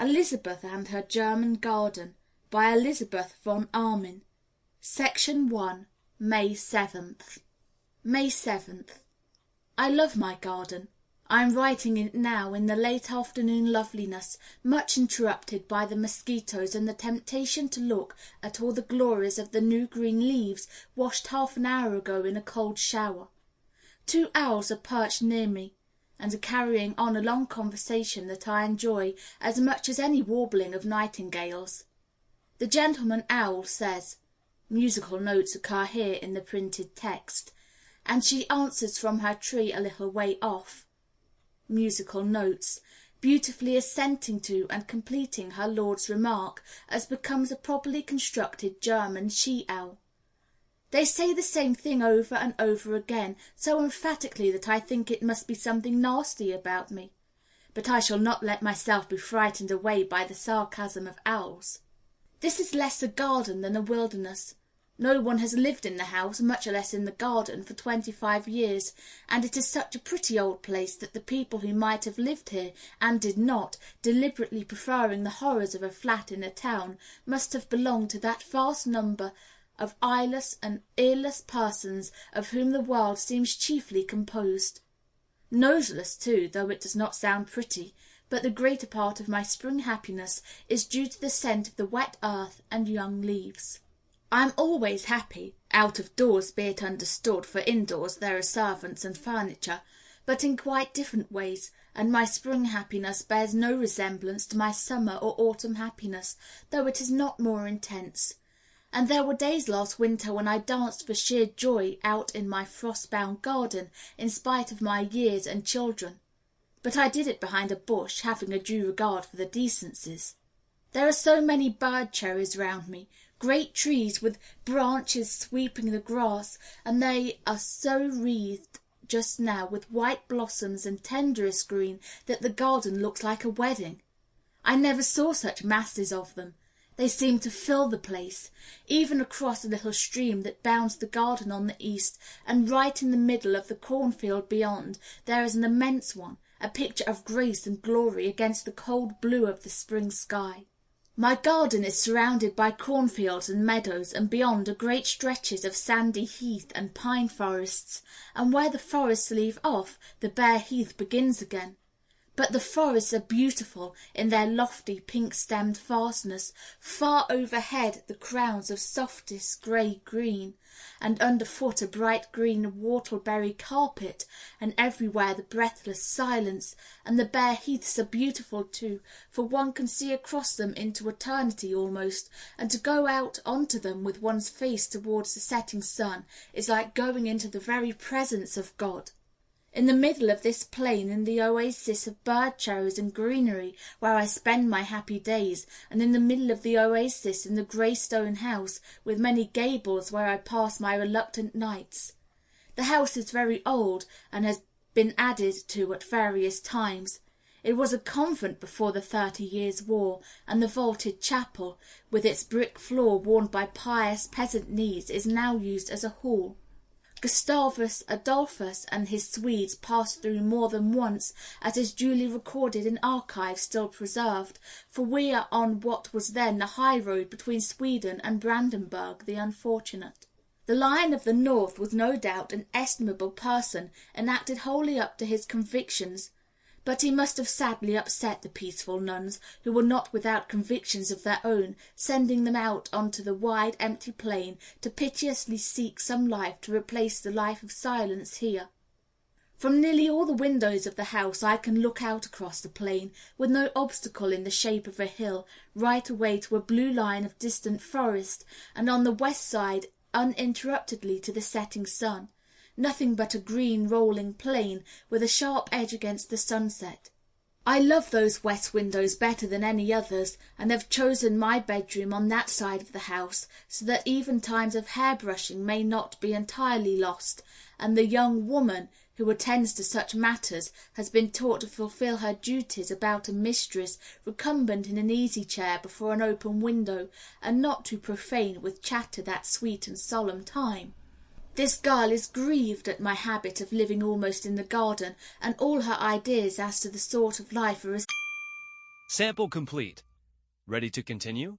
Elizabeth and Her German Garden, by Elizabeth von Arnim. Section 1, May 7th. May 7th. I love my garden. I am writing it now in the late afternoon loveliness, much interrupted by the mosquitoes and the temptation to look at all the glories of the new green leaves washed half an hour ago in a cold shower. 2 owls are perched near me, and are carrying on a long conversation that I enjoy as much as any warbling of nightingales. The gentleman owl says, musical notes occur here in the printed text, and she answers from her tree a little way off. Musical notes, beautifully assenting to and completing her lord's remark, as becomes a properly constructed German she-owl. They say the same thing over and over again, so emphatically that I think it must be something nasty about me. But I shall not let myself be frightened away by the sarcasm of owls. This is less a garden than a wilderness. No one has lived in the house, much less in the garden, for 25 years, and it is such a pretty old place that the people who might have lived here, and did not, deliberately preferring the horrors of a flat in a town, must have belonged to that vast number of eyeless and earless persons of whom the world seems chiefly composed. Noseless, too, though it does not sound pretty, but the greater part of my spring happiness is due to the scent of the wet earth and young leaves. I am always happy, out of doors be it understood, for indoors there are servants and furniture, but in quite different ways, and my spring happiness bears no resemblance to my summer or autumn happiness, though it is not more intense. And there were days last winter when I danced for sheer joy out in my frost-bound garden, in spite of my years and children. But I did it behind a bush, having a due regard for the decencies. There are so many bird cherries round me, great trees with branches sweeping the grass, and they are so wreathed just now with white blossoms and tenderest green that the garden looks like a wedding. I never saw such masses of them. They seem to fill the place, even across a little stream that bounds the garden on the east, and right in the middle of the cornfield beyond there is an immense one, a picture of grace and glory against the cold blue of the spring sky. My garden is surrounded by cornfields and meadows, and beyond are great stretches of sandy heath and pine forests, and where the forests leave off the bare heath begins again. But the forests are beautiful in their lofty pink-stemmed vastness, far overhead the crowns of softest grey green, and underfoot a bright green whortleberry carpet, and everywhere the breathless silence, and the bare heaths are beautiful too, for one can see across them into eternity almost, and to go out onto them with one's face towards the setting sun is like going into the very presence of God. In the middle of this plain, in the oasis of bird cherries and greenery where I spend my happy days, and in the middle of the oasis in the grey stone house with many gables where I pass my reluctant nights. The house is very old, and has been added to at various times. It was a convent before the 30 Years' War, and the vaulted chapel, with its brick floor worn by pious peasant knees, is now used as a hall. Gustavus Adolphus and his Swedes passed through more than once, as is duly recorded in archives still preserved, for we are on what was then the high road between Sweden and Brandenburg the Unfortunate. The Lion of the North was no doubt an estimable person, and acted wholly up to his convictions, but he must have sadly upset the peaceful nuns, who were not without convictions of their own, sending them out onto the wide empty plain to piteously seek some life to replace the life of silence here. From nearly all the windows of the house I can look out across the plain, with no obstacle in the shape of a hill, right away to a blue line of distant forest, and on the west side uninterruptedly to the setting sun. Nothing but a green rolling plain, with a sharp edge against the sunset. I love those west windows better than any others, and have chosen my bedroom on that side of the house, so that even times of hair-brushing may not be entirely lost, and the young woman who attends to such matters has been taught to fulfil her duties about a mistress recumbent in an easy-chair before an open window, and not to profane with chatter that sweet and solemn time. This girl is grieved at my habit of living almost in the garden, and all her ideas as to the sort of life are as Sample complete. Ready to continue?